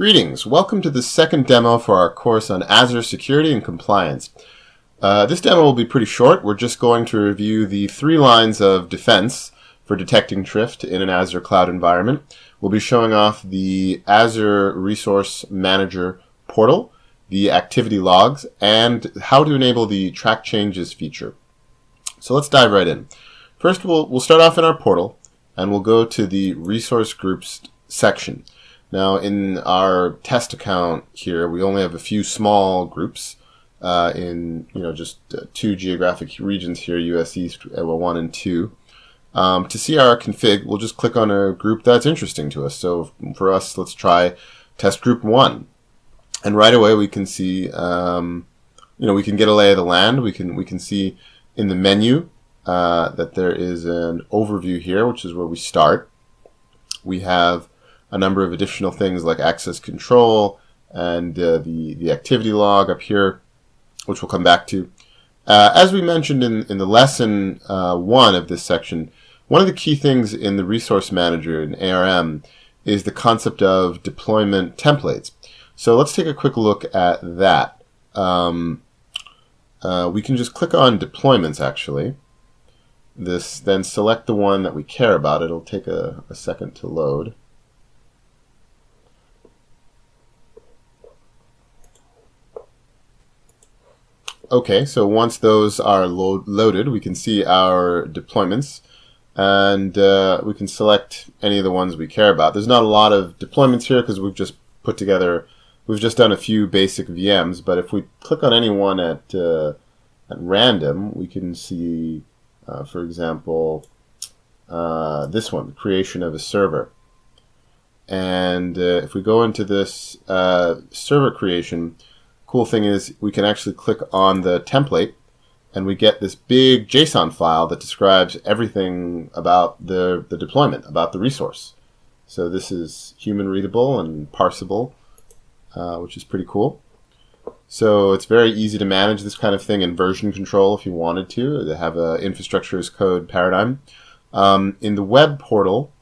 Greetings. Welcome to the second demo for our course on Azure Security and Compliance. This demo will be pretty short. We're just going to review the 3 lines of defense for detecting drift in an Azure cloud environment. We'll be showing off the Azure Resource Manager portal, the activity logs, and how to enable the track changes feature. So let's dive right in. First, we'll start off in our portal, and we'll go to the resource groups section. Now, in our test account here, we only have a few small groups in just 2 geographic regions here, US East, 1 and 2. To see our config, we'll just click on a group that's interesting to us. So for us, let's try test group 1. And right away we can see, we can get a lay of the land. We can see in the menu that there is an overview here, which is where we start. We have a number of additional things like access control and the activity log up here, which we'll come back to. As we mentioned in the lesson 1 of this section, one of the key things in the Resource Manager in ARM is the concept of deployment templates. So let's take a quick look at that. We can just click on deployments actually. Then select the one that we care about. It'll take a second to load. Okay, so once those are loaded, we can see our deployments, and we can select any of the ones we care about. There's not a lot of deployments here because we've just done a few basic VMs, but if we click on any one at random, we can see, for example, this one, creation of a server. And if we go into this server creation, cool thing is we can actually click on the template and we get this big JSON file that describes everything about the deployment, about the resource. So this is human readable and parsable, which is pretty cool. So it's very easy to manage this kind of thing in version control if you wanted to have an infrastructure as code paradigm. In the web portal,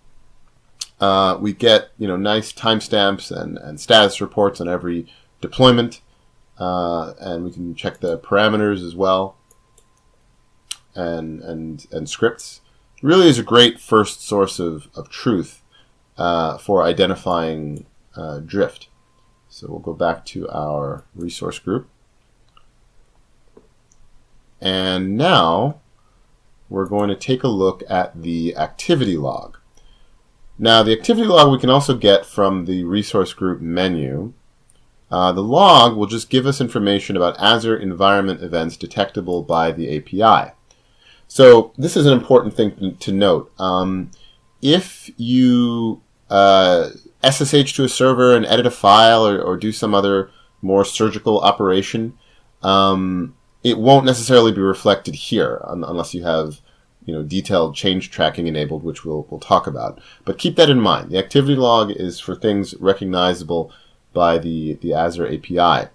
we get nice timestamps and status reports on every deployment. And we can check the parameters as well, and scripts. It really is a great first source of truth for identifying drift. So we'll go back to our resource group. And now we're going to take a look at the activity log. Now the activity log we can also get from the resource group menu. The log will just give us information about Azure environment events detectable by the API. So this is an important thing to note. If you SSH to a server and edit a file or do some other more surgical operation, it won't necessarily be reflected here unless you have detailed change tracking enabled, which we'll talk about. But keep that in mind. The activity log is for things recognizable by the Azure API.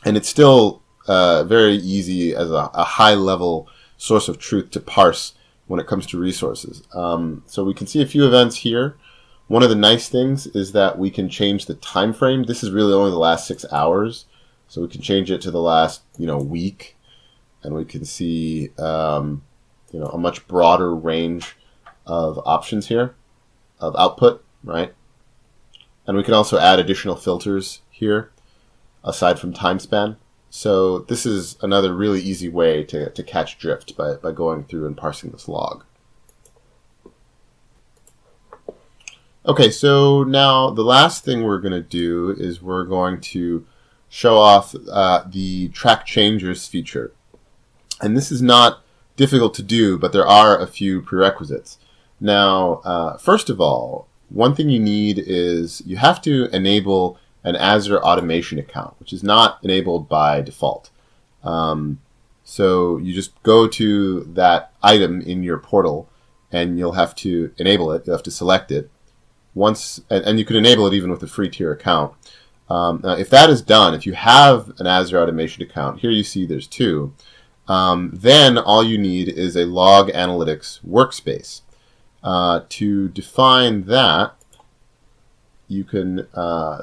And it's still very easy as a high-level source of truth to parse when it comes to resources. So we can see a few events here. One of the nice things is that we can change the time frame. This is really only the last 6 hours. So we can change it to the last week. And we can see a much broader range of options here, of output, right? And we can also add additional filters here, aside from time span. So this is another really easy way to catch drift by going through and parsing this log. Okay, so now the last thing we're going to do is we're going to show off the track changes feature. And this is not difficult to do, but there are a few prerequisites. Now, first of all, one thing you need is you have to enable an Azure automation account, which is not enabled by default. So you just go to that item in your portal and you'll have to enable it. You'll have to select it. And you can enable it even with a free tier account. Now, if that is done, if you have an Azure automation account, here you see there's 2, then all you need is a log Analytics Workspace. To define that, you can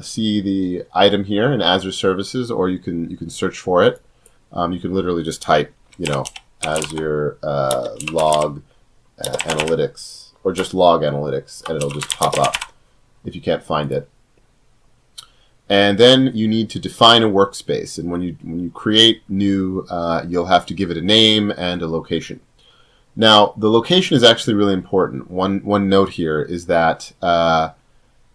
see the item here in Azure Services, or you can search for it. You can literally just type, Azure log analytics, or just log analytics, and it'll just pop up if you can't find it. And then you need to define a workspace. And when you create new, you'll have to give it a name and a location. Now, the location is actually really important. One note here is that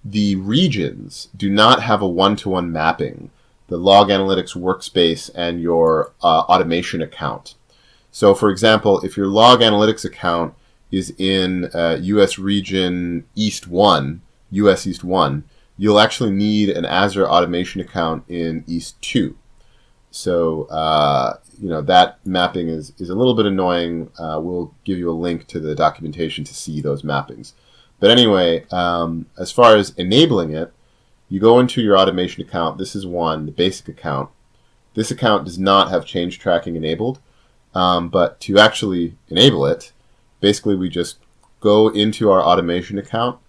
the regions do not have a one-to-one mapping, the Log Analytics Workspace and your automation account. So, for example, if your Log Analytics account is in US region East 1, US East 1, you'll actually need an Azure automation account in East 2. So, that mapping is a little bit annoying. We'll give you a link to the documentation to see those mappings. But anyway, as far as enabling it, you go into your automation account. This is one, the basic account. This account does not have change tracking enabled, but to actually enable it, basically we just go into our automation account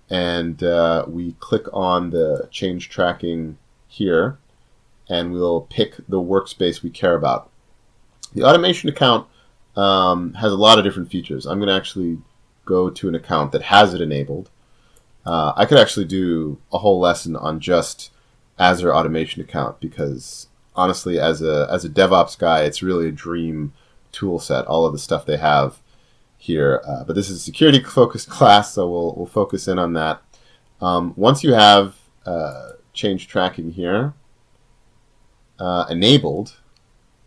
and we click on the change tracking here, and we'll pick the workspace we care about. The automation account has a lot of different features. I'm going to actually go to an account that has it enabled. I could actually do a whole lesson on just Azure automation account, because honestly, as a DevOps guy, it's really a dream tool set, all of the stuff they have here. But this is a security focused class, so we'll focus in on that. Once you have change tracking here enabled,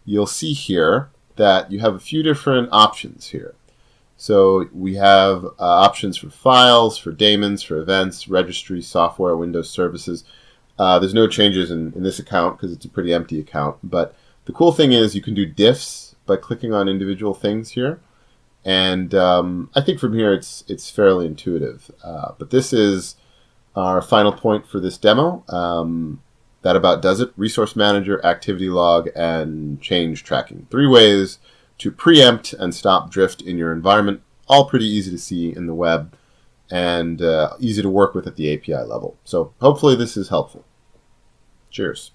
you'll see here that you have a few different options here. So we have options for files, for daemons, for events, registry, software, Windows services. There's no changes in this account because it's a pretty empty account. But the cool thing is you can do diffs by clicking on individual things here. And I think from here it's fairly intuitive. But this is our final point for this demo. That about does it. Resource Manager, Activity Log, and Change Tracking. 3 ways to preempt and stop drift in your environment. All pretty easy to see in the web and easy to work with at the API level. So hopefully this is helpful. Cheers.